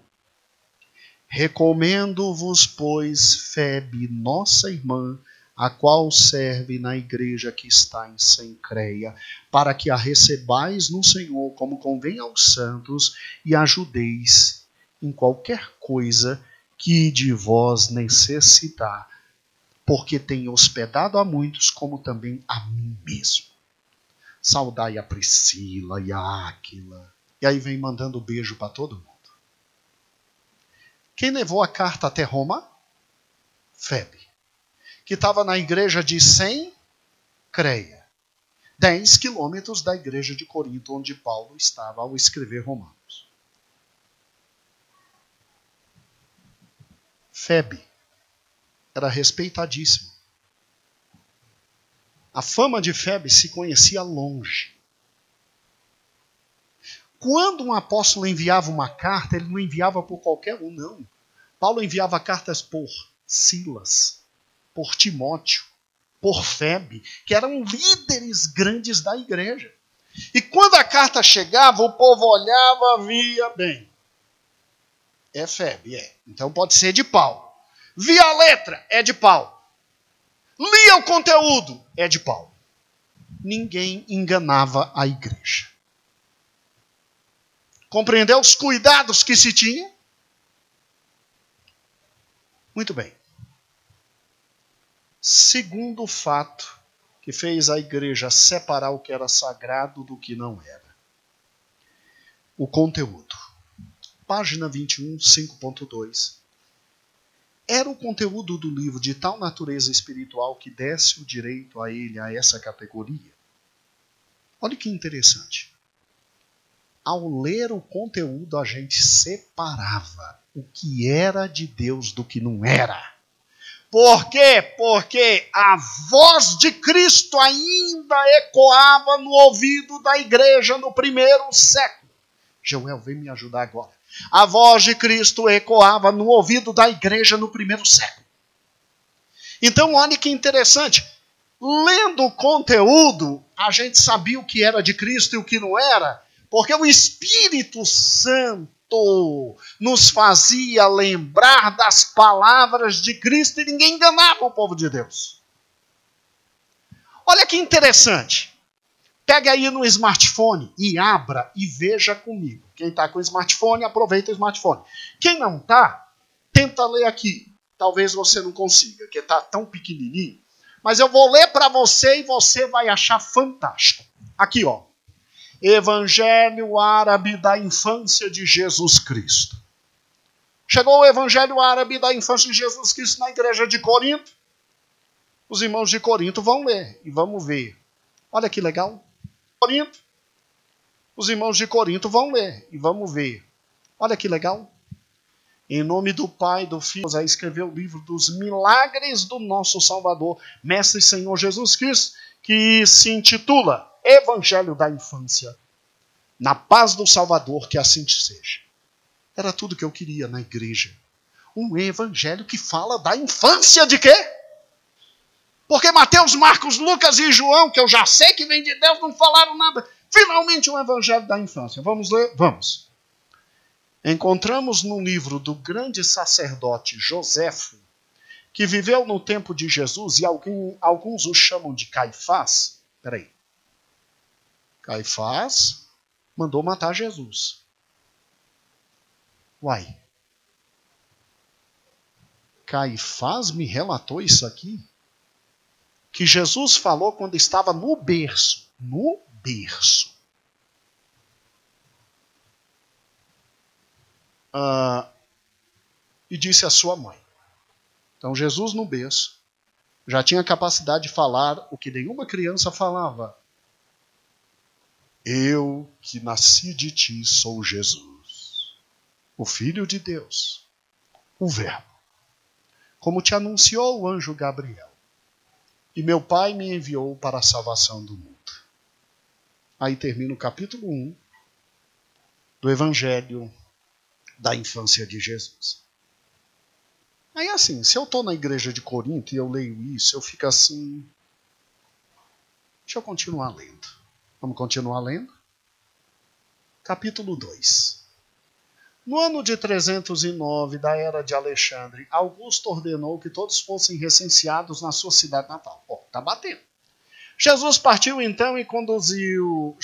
Recomendo-vos, pois, Febe, nossa irmã, a qual serve na igreja que está em Cencreia, para que a recebais no Senhor como convém aos santos e ajudeis em qualquer coisa que de vós necessitar, porque tem hospedado a muitos, como também a mim mesmo. Saudai a Priscila e a Áquila. E aí vem mandando beijo para todo mundo. Quem levou a carta até Roma? Febe, que estava na igreja de Cencreia, 10 quilômetros da igreja de Corinto, onde Paulo estava ao escrever Romanos. Febe era respeitadíssimo. A fama de Febe se conhecia longe. Quando um apóstolo enviava uma carta, ele não enviava por qualquer um, não. Paulo enviava cartas por Silas, por Timóteo, por Febe, que eram líderes grandes da igreja. E quando a carta chegava, o povo olhava, via bem. É Febe, é. Então pode ser de Paulo. Via a letra, é de Paulo. Lia o conteúdo, é de Paulo. Ninguém enganava a igreja. Compreendeu os cuidados que se tinha? Muito bem. segundo fato que fez a igreja separar o que era sagrado do que não era. O conteúdo. Página 21, 5.2. Era o conteúdo do livro de tal natureza espiritual que desse o direito a ele a essa categoria? Olha que interessante. Ao ler o conteúdo, a gente separava o que era de Deus do que não era. Por quê? Porque a voz de Cristo ainda ecoava no ouvido da igreja no primeiro século. Joel, vem me ajudar agora. A voz de Cristo ecoava no ouvido da igreja no primeiro século. Então, olha que interessante. Lendo o conteúdo, a gente sabia o que era de Cristo e o que não era, porque o Espírito Santo nos fazia lembrar das palavras de Cristo e ninguém enganava o povo de Deus. Olha que interessante. Pega aí no smartphone e abra e veja comigo. Quem está com o smartphone, aproveita o smartphone. Quem não está, tenta ler aqui. Talvez você não consiga, porque está tão pequenininho. Mas eu vou ler para você e você vai achar fantástico. Aqui, ó. Evangelho Árabe da Infância de Jesus Cristo. Chegou o Evangelho Árabe da Infância de Jesus Cristo na igreja de Corinto. Os irmãos de Corinto vão ler e vamos ver. Olha que legal. Corinto. Os irmãos de Corinto vão ler e vamos ver. Olha que legal. Em nome do Pai, do Filho, a escrever o livro dos milagres do nosso Salvador, Mestre e Senhor Jesus Cristo, que se intitula Evangelho da Infância. Na paz do Salvador, que assim seja. Era tudo que eu queria na igreja. Um evangelho que fala da infância de quê? Porque Mateus, Marcos, Lucas e João, que eu já sei que vem de Deus, não falaram nada. Finalmente um evangelho da infância. Vamos ler? Vamos. Encontramos no livro do grande sacerdote Joséfo, que viveu no tempo de Jesus, e alguns o chamam de Caifás. Peraí. Caifás mandou matar Jesus. Uai. Caifás me relatou isso aqui? Que Jesus falou quando estava no berço. No berço. E disse à sua mãe. Então Jesus no berço já tinha capacidade de falar o que nenhuma criança falava. Eu que nasci de ti sou Jesus, o Filho de Deus, o Verbo, como te anunciou o anjo Gabriel. E meu Pai me enviou para a salvação do mundo. Aí termina o capítulo 1 do Evangelho da infância de Jesus. Aí assim, se eu estou na igreja de Corinto e eu leio isso, eu fico assim... Deixa eu continuar lendo. Vamos continuar lendo? Capítulo 2. No ano de 309 da era de Alexandre, Augusto ordenou que todos fossem recenseados na sua cidade natal. Tá batendo. José partiu então e conduziu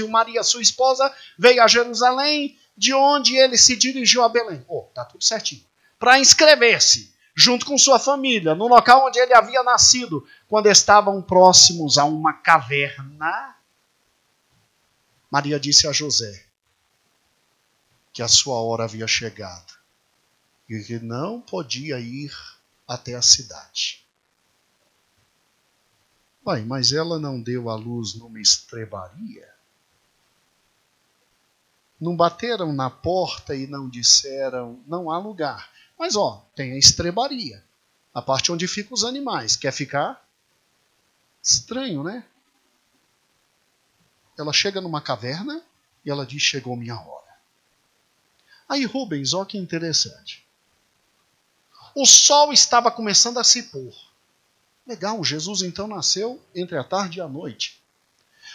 Maria, sua esposa, veio a Jerusalém, de onde ele se dirigiu a Belém. Tá tudo certinho. Para inscrever-se, junto com sua família, no local onde ele havia nascido, quando estavam próximos a uma caverna. Maria disse a José que a sua hora havia chegado e que não podia ir até a cidade. Mas ela não deu à luz numa estrebaria? Não bateram na porta e não disseram, não há lugar. Mas tem a estrebaria, a parte onde ficam os animais. Quer ficar? Estranho, né? Ela chega numa caverna e ela diz, chegou minha hora. Aí Rubens, que interessante. O sol estava começando a se pôr. Legal, Jesus então nasceu entre a tarde e a noite.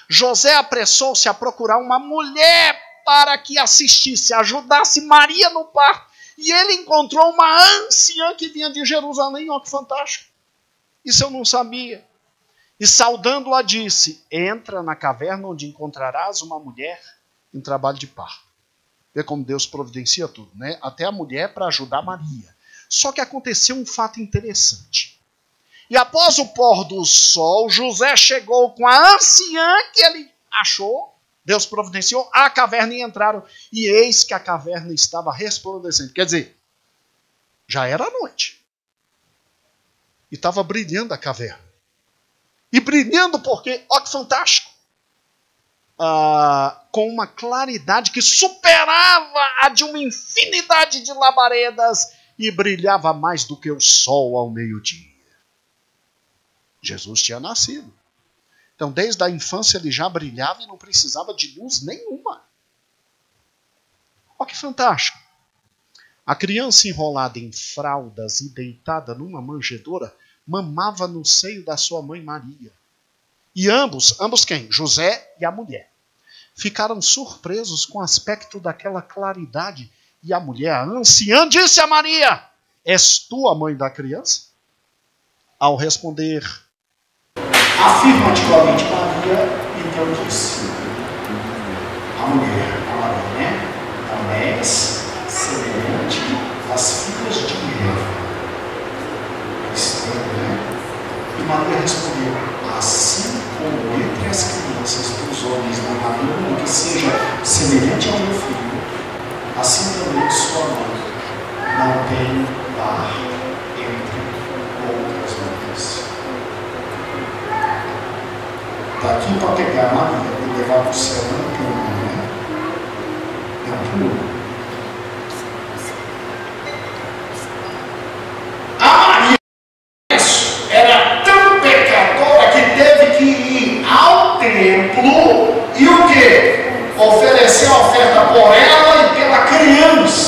José apressou-se a procurar uma mulher para que assistisse, ajudasse Maria no parto. E ele encontrou uma anciã que vinha de Jerusalém. Que fantástico. Isso eu não sabia. E saudando-a disse, entra na caverna onde encontrarás uma mulher em trabalho de parto. Vê como Deus providencia tudo, né? Até a mulher para ajudar Maria. Só que aconteceu um fato interessante. E após o pôr do sol, José chegou com a anciã que ele achou, Deus providenciou, à caverna e entraram. E eis que a caverna estava resplandecendo. Quer dizer, já era noite. E estava brilhando a caverna. E brilhando porque, olha que fantástico, com uma claridade que superava a de uma infinidade de labaredas e brilhava mais do que o sol ao meio-dia. Jesus tinha nascido. Então, desde a infância ele já brilhava e não precisava de luz nenhuma. Olha que fantástico. A criança enrolada em fraldas e deitada numa manjedoura mamava no seio da sua mãe Maria. E ambos quem? José e a mulher, ficaram surpresos com o aspecto daquela claridade. E a mulher, a anciã, disse a Maria: és tu a mãe da criança? Ao responder afirmativamente Maria, então disse a mulher, a Maria, né? Não és semelhante às filhas de Eva. Estranho, né? E Maria respondeu: assim como entre as crianças dos homens não há nenhum que seja semelhante ao meu filho, assim também sua mãe não tem par entre outras mães. Daqui para pegar Maria e levar para o céu não pula, né? Não pula. A Maria era tão pecadora que teve que ir ao templo e o quê? Oferecer a oferta por ela e pela criança.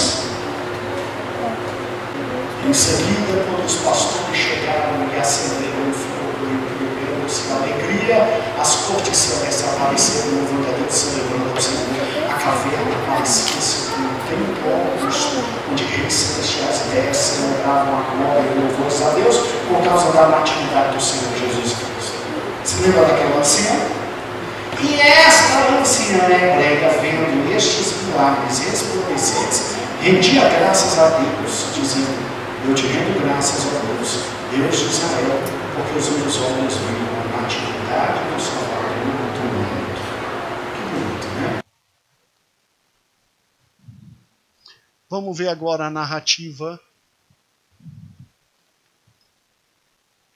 Em seguida, quando os pastores chegaram e acenderam o fogo e beberam-se da alegria, as cortes celestes apareceram no verdadeiro celebrando ao Senhor. A caverna parecia ser um templo augusto, onde reis celestiais descem, celebravam a glória e louvores a Deus por causa da natividade do Senhor Jesus Cristo. Se lembra daquela anciã? E esta anciã hebreia, vendo estes milagres resplandecentes, rendia graças a Deus, dizendo: eu te rendo graças a Deus, Deus de Israel, porque os meus olhos viram a natividade do Salvador do mundo. Que bonito, né? Vamos ver agora a narrativa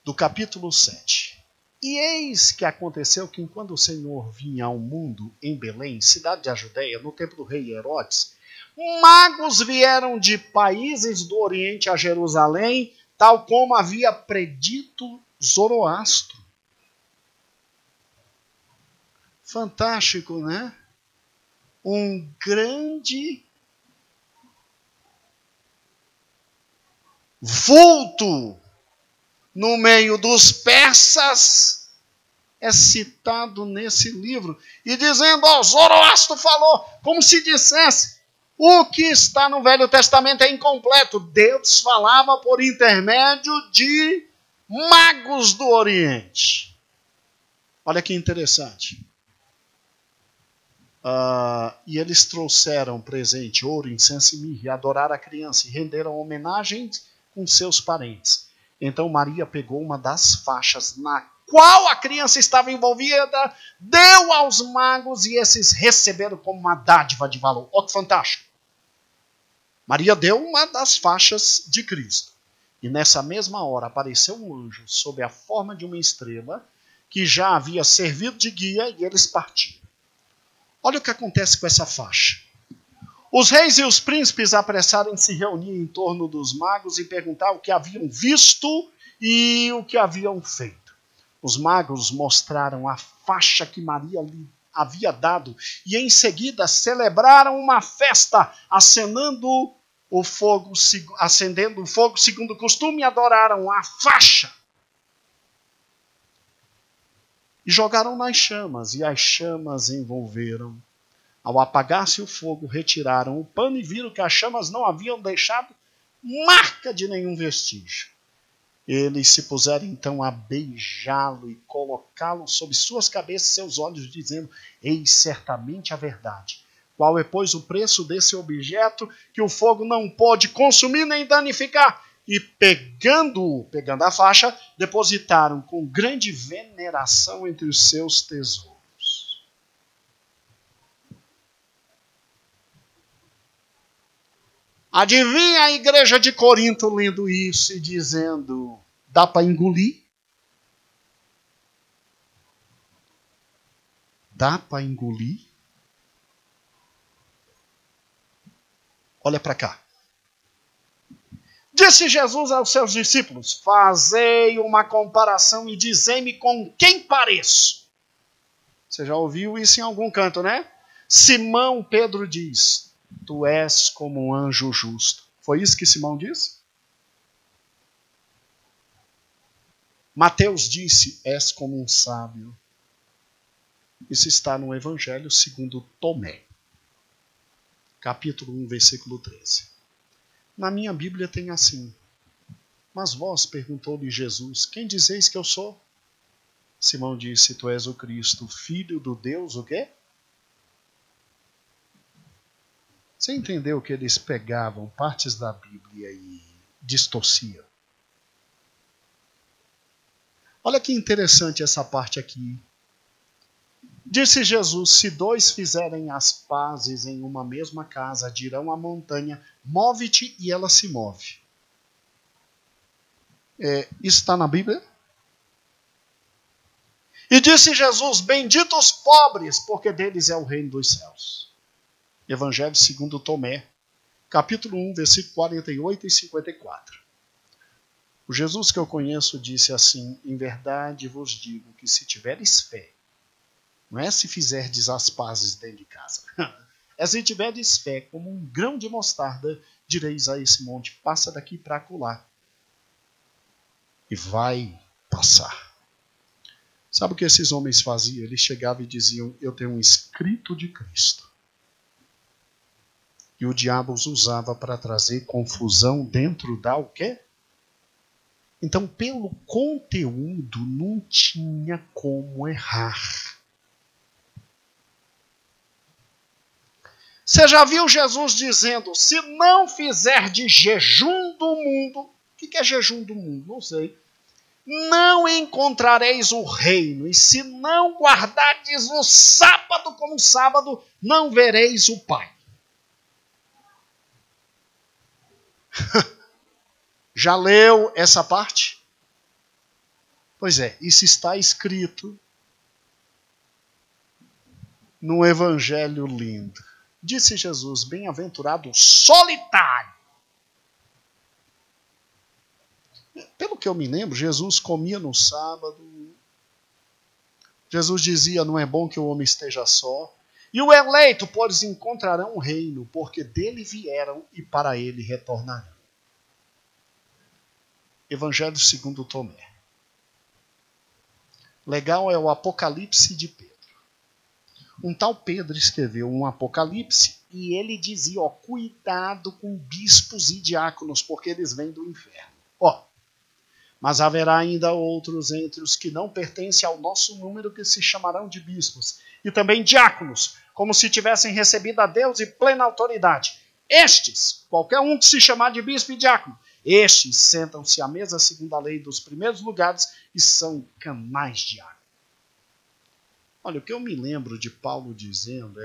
do capítulo 7. E eis que aconteceu que, enquanto o Senhor vinha ao mundo em Belém, cidade da Judéia, no tempo do rei Herodes, magos vieram de países do Oriente a Jerusalém, tal como havia predito Zoroastro. Fantástico, né? Um grande vulto no meio dos persas é citado nesse livro. E dizendo: ó, Zoroastro falou, como se dissesse: o que está no Velho Testamento é incompleto. Deus falava por intermédio de magos do Oriente. Olha que interessante. E eles trouxeram presente, ouro, incenso e mirra, e adoraram a criança, e renderam homenagens com seus parentes. Então Maria pegou uma das faixas na qual a criança estava envolvida, deu aos magos, e esses receberam como uma dádiva de valor. Olha que fantástico. Maria deu uma das faixas de Cristo. E nessa mesma hora apareceu um anjo sob a forma de uma estrela que já havia servido de guia, e eles partiram. Olha o que acontece com essa faixa. Os reis e os príncipes apressaram em se reunir em torno dos magos e perguntar o que haviam visto e o que haviam feito. Os magos mostraram a faixa que Maria lhe havia dado e em seguida celebraram uma festa, acendendo o fogo segundo o costume, e adoraram a faixa. E jogaram nas chamas, e as chamas envolveram. Ao apagar-se o fogo, retiraram o pano e viram que as chamas não haviam deixado marca de nenhum vestígio. Eles se puseram então a beijá-lo e colocá-lo sobre suas cabeças e seus olhos, dizendo: eis certamente a verdade. Qual é, pois, o preço desse objeto que o fogo não pode consumir nem danificar? e pegando a faixa, depositaram com grande veneração entre os seus tesouros. Adivinha a igreja de Corinto lendo isso e dizendo, dá para engolir? Dá para engolir? Olha para cá. Disse Jesus aos seus discípulos, fazei uma comparação e dizei-me com quem pareço. Você já ouviu isso em algum canto, né? Simão Pedro diz, tu és como um anjo justo. Foi isso que Simão disse? Mateus disse, és como um sábio. Isso está no Evangelho segundo Tomé. Capítulo 1, versículo 13. Na minha Bíblia tem assim. Mas vós, perguntou-lhe Jesus, quem dizeis que eu sou? Simão disse, tu és o Cristo, filho do Deus, o quê? Você entendeu que eles pegavam partes da Bíblia e distorciam? Olha que interessante essa parte aqui. Disse Jesus, se dois fizerem as pazes em uma mesma casa, dirão à montanha, move-te e ela se move. Isso está na Bíblia? E disse Jesus, benditos os pobres, porque deles é o reino dos céus. Evangelho segundo Tomé, capítulo 1, versículo 48 e 54. O Jesus que eu conheço disse assim, em verdade vos digo que se tiveres fé, não é se fizerdes as pazes dentro de casa. É se tiverdes fé, como um grão de mostarda, direis a esse monte, passa daqui para acolá. E vai passar. Sabe o que esses homens faziam? Eles chegavam e diziam, eu tenho um escrito de Cristo. E o diabo os usava para trazer confusão dentro da o quê? Então, pelo conteúdo, não tinha como errar. Você já viu Jesus dizendo, se não fizer de jejum do mundo, o que é jejum do mundo? Não sei. Não encontrareis o reino, e se não guardardes o sábado como sábado, não vereis o Pai. Já leu essa parte? Pois é, isso está escrito no Evangelho lindo. Disse Jesus, bem-aventurado o solitário. Pelo que eu me lembro, Jesus comia no sábado. Jesus dizia, não é bom que o homem esteja só. E o eleito, pois, encontrarão o reino, porque dele vieram e para ele retornarão. Evangelho segundo Tomé. Legal é o Apocalipse de Pedro. Um tal Pedro escreveu um Apocalipse e ele dizia, ó, cuidado com bispos e diáconos, porque eles vêm do inferno. Ó, mas haverá ainda outros entre os que não pertencem ao nosso número que se chamarão de bispos, e também diáconos, como se tivessem recebido a Deus e plena autoridade. Estes, qualquer um que se chamar de bispo e diácono, estes sentam-se à mesa segundo a lei dos primeiros lugares e são canais de água. Olha, o que eu me lembro de Paulo dizendo,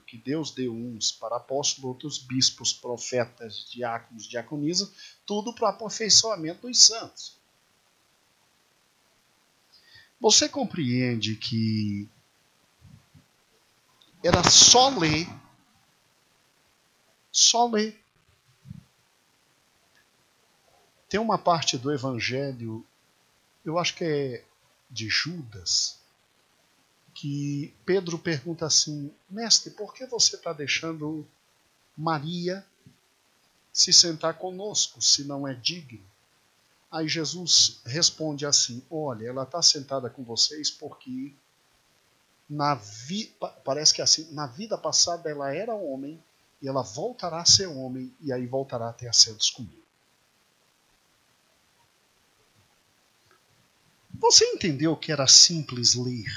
que Deus deu uns para apóstolos, outros bispos, profetas, diáconos, diaconisas, tudo para o aperfeiçoamento dos santos. Você compreende que era só ler. Tem uma parte do Evangelho, eu acho que é de Judas, que Pedro pergunta assim, mestre, por que você está deixando Maria se sentar conosco, se não é digno? Aí Jesus responde assim, olha, ela está sentada com vocês porque parece que assim, na vida passada ela era homem e ela voltará a ser homem e aí voltará a ter assentos comigo. Você entendeu que era simples ler?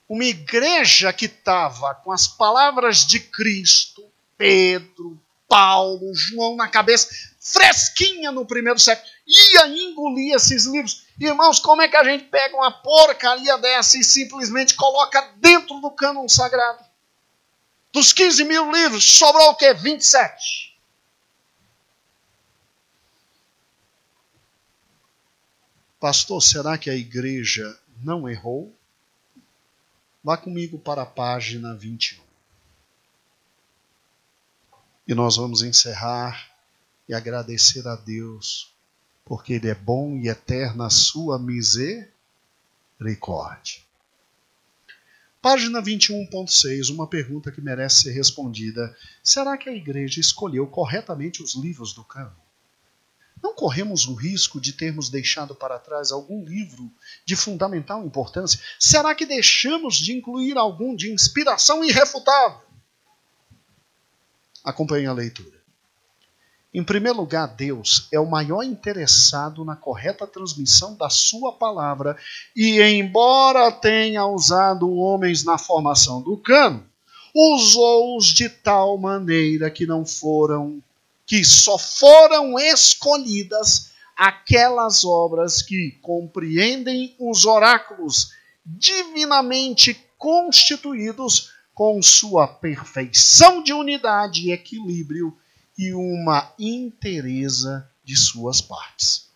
Uma igreja que estava com as palavras de Cristo, Pedro, Paulo, João na cabeça, fresquinha no primeiro século, ia engolir esses livros. Irmãos, como é que a gente pega uma porcaria dessa e simplesmente coloca dentro do cânon sagrado? Dos 15 mil livros, sobrou o quê? 27. Pastor, será que a igreja não errou? Vá comigo para a página 21. E nós vamos encerrar e agradecer a Deus, porque Ele é bom e eterna a sua misericórdia. Página 21.6, uma pergunta que merece ser respondida. Será que a igreja escolheu corretamente os livros do cânon? Não corremos o risco de termos deixado para trás algum livro de fundamental importância? Será que deixamos de incluir algum de inspiração irrefutável? Acompanhe a leitura. Em primeiro lugar, Deus é o maior interessado na correta transmissão da sua palavra e, embora tenha usado homens na formação do cânon, usou-os de tal maneira que só foram escolhidas aquelas obras que compreendem os oráculos divinamente constituídos com sua perfeição de unidade e equilíbrio e uma inteireza de suas partes.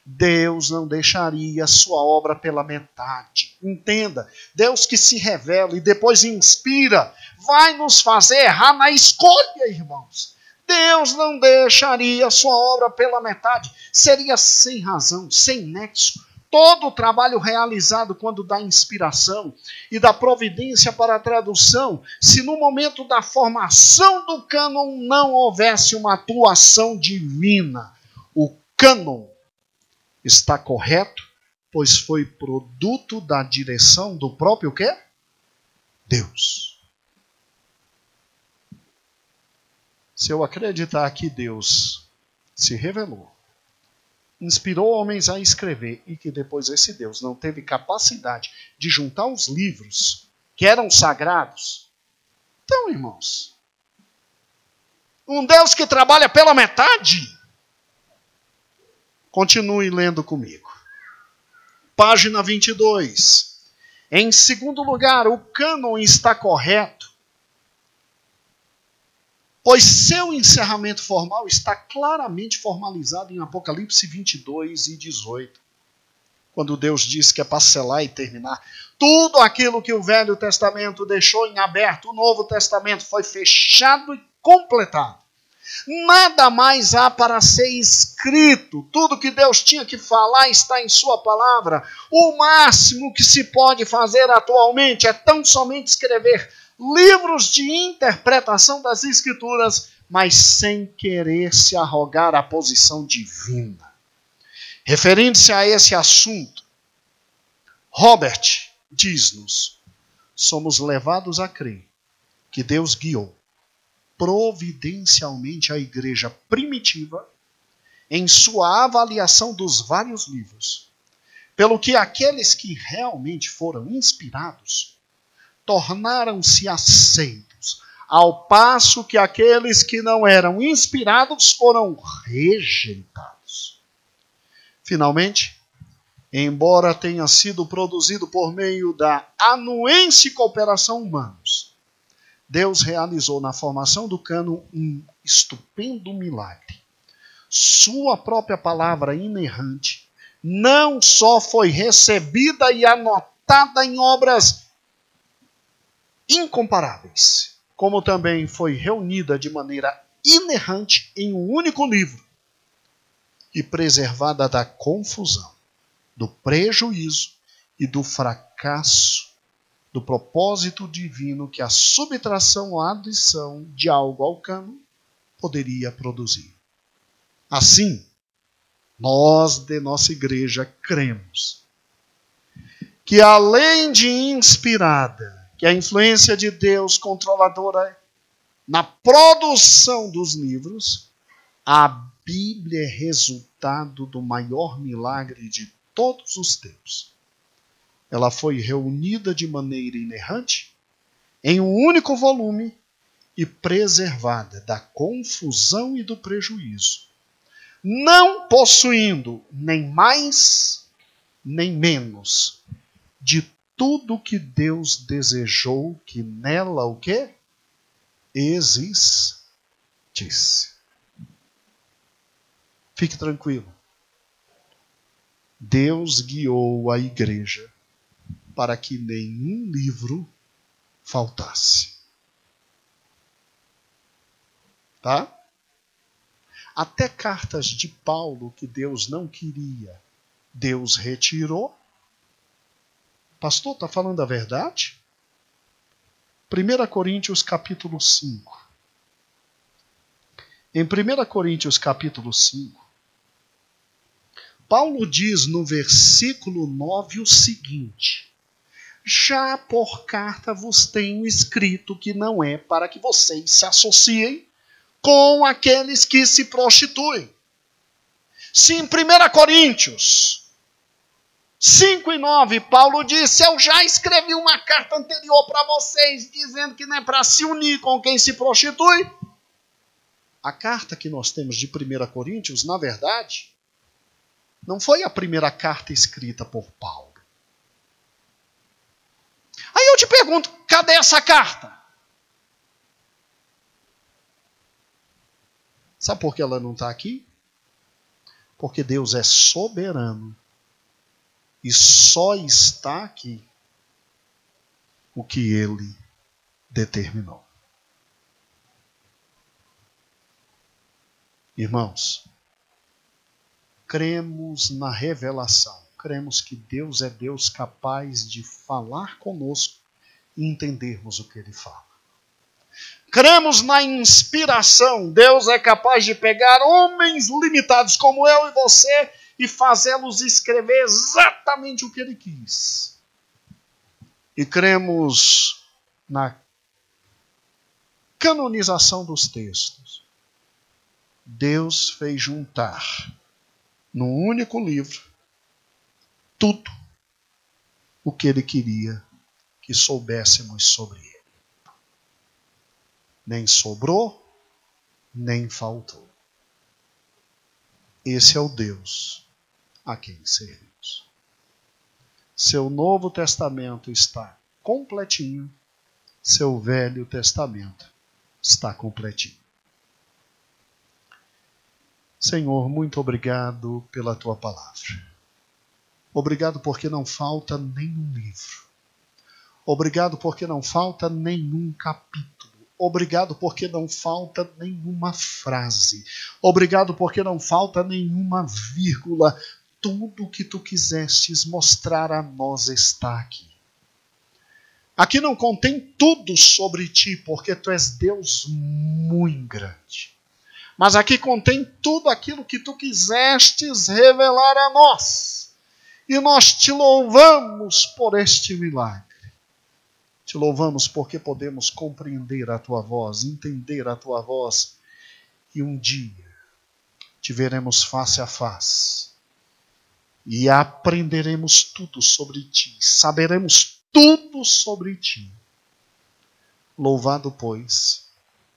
Deus não deixaria sua obra pela metade. Entenda, Deus que se revela e depois inspira, vai nos fazer errar na escolha, irmãos. Deus não deixaria sua obra pela metade. Seria sem razão, sem nexo. Todo o trabalho realizado quando dá inspiração e da providência para a tradução, se no momento da formação do cânon não houvesse uma atuação divina. O cânon está correto, pois foi produto da direção do próprio quê? Deus. Se eu acreditar que Deus se revelou, inspirou homens a escrever e que depois esse Deus não teve capacidade de juntar os livros que eram sagrados. Então, irmãos, um Deus que trabalha pela metade? Continue lendo comigo. Página 22. Em segundo lugar, o cânon está correto, pois seu encerramento formal está claramente formalizado em Apocalipse 22 e 18. Quando Deus diz que é para selar e terminar. Tudo aquilo que o Velho Testamento deixou em aberto, o Novo Testamento foi fechado e completado. Nada mais há para ser escrito. Tudo que Deus tinha que falar está em sua palavra. O máximo que se pode fazer atualmente é tão somente escrever livros de interpretação das Escrituras, mas sem querer se arrogar a posição divina. Referindo-se a esse assunto, Robert diz-nos: somos levados a crer que Deus guiou providencialmente a igreja primitiva em sua avaliação dos vários livros, pelo que aqueles que realmente foram inspirados tornaram-se aceitos, ao passo que aqueles que não eram inspirados foram rejeitados. Finalmente, embora tenha sido produzido por meio da anuência e cooperação humanos, Deus realizou na formação do cânon um estupendo milagre. Sua própria palavra inerrante não só foi recebida e anotada em obras incomparáveis, como também foi reunida de maneira inerrante em um único livro e preservada da confusão, do prejuízo e do fracasso do propósito divino que a subtração ou adição de algo ao cânon poderia produzir. Assim, nós de nossa igreja cremos que além de inspirada, que a influência de Deus controladora na produção dos livros, a Bíblia é resultado do maior milagre de todos os tempos. Ela foi reunida de maneira inerrante em um único volume e preservada da confusão e do prejuízo, não possuindo nem mais nem menos de tudo que Deus desejou que nela o quê? Existisse. Fique tranquilo. Deus guiou a igreja para que nenhum livro faltasse. Tá? Até cartas de Paulo que Deus não queria, Deus retirou. Pastor, está falando a verdade? 1 Coríntios capítulo 5. Em 1 Coríntios capítulo 5, Paulo diz no versículo 9 o seguinte: já por carta vos tenho escrito que não é para que vocês se associem com aqueles que se prostituem. Se em 1 Coríntios 5 e 9, Paulo disse: eu já escrevi uma carta anterior para vocês, dizendo que não é para se unir com quem se prostitui. A carta que nós temos de 1 Coríntios, na verdade, não foi a primeira carta escrita por Paulo. Aí eu te pergunto, cadê essa carta? Sabe por que ela não está aqui? Porque Deus é soberano e só está aqui o que Ele determinou. Irmãos, cremos na revelação, cremos que Deus é Deus capaz de falar conosco e entendermos o que Ele fala. Cremos na inspiração, Deus é capaz de pegar homens limitados como eu e você e fazê-los escrever exatamente o que Ele quis. E cremos na canonização dos textos. Deus fez juntar num único livro tudo o que Ele queria que soubéssemos sobre Ele. Nem sobrou, nem faltou. Esse é o Deus a quem servimos. Seu Novo Testamento está completinho, seu Velho Testamento está completinho. Senhor, muito obrigado pela Tua palavra. Obrigado porque não falta nenhum livro. Obrigado porque não falta nenhum capítulo. Obrigado porque não falta nenhuma frase. Obrigado porque não falta nenhuma vírgula. Tudo que Tu quisestes mostrar a nós está aqui. Aqui não contém tudo sobre Ti, porque Tu és Deus muito grande. Mas aqui contém tudo aquilo que Tu quisestes revelar a nós. E nós Te louvamos por este milagre. Te louvamos porque podemos compreender a Tua voz, entender a Tua voz. E um dia Te veremos face a face. E aprenderemos tudo sobre Ti. Saberemos tudo sobre Ti. Louvado, pois,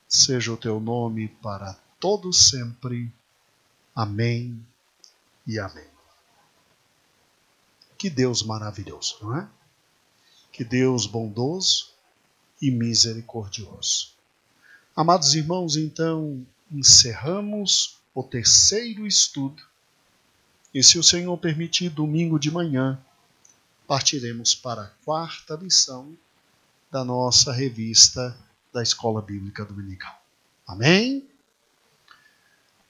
seja o Teu nome para todo sempre. Amém e amém. Que Deus maravilhoso, não é? Que Deus bondoso e misericordioso. Amados irmãos, então, encerramos o terceiro estudo. E se o Senhor permitir, domingo de manhã, partiremos para a quarta lição da nossa revista da Escola Bíblica Dominical. Amém?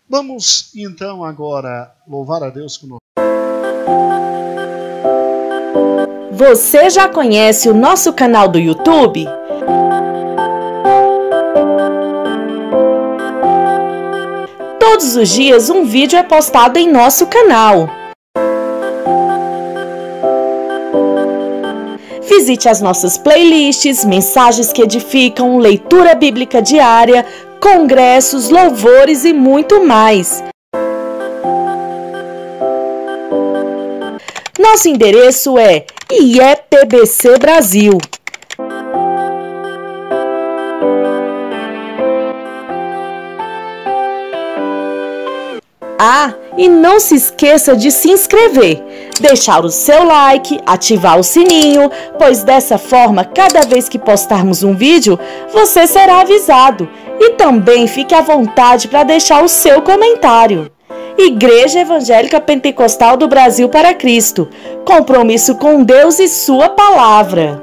Vamos, então, agora louvar a Deus conosco. Você já conhece o nosso canal do YouTube? Todos os dias um vídeo é postado em nosso canal. Visite as nossas playlists, mensagens que edificam, leitura bíblica diária, congressos, louvores e muito mais. Nosso endereço é IEPBC Brasil. E não se esqueça de se inscrever, deixar o seu like, ativar o sininho, pois dessa forma, cada vez que postarmos um vídeo, você será avisado. E também fique à vontade para deixar o seu comentário. Igreja Evangélica Pentecostal do Brasil para Cristo. Compromisso com Deus e sua palavra.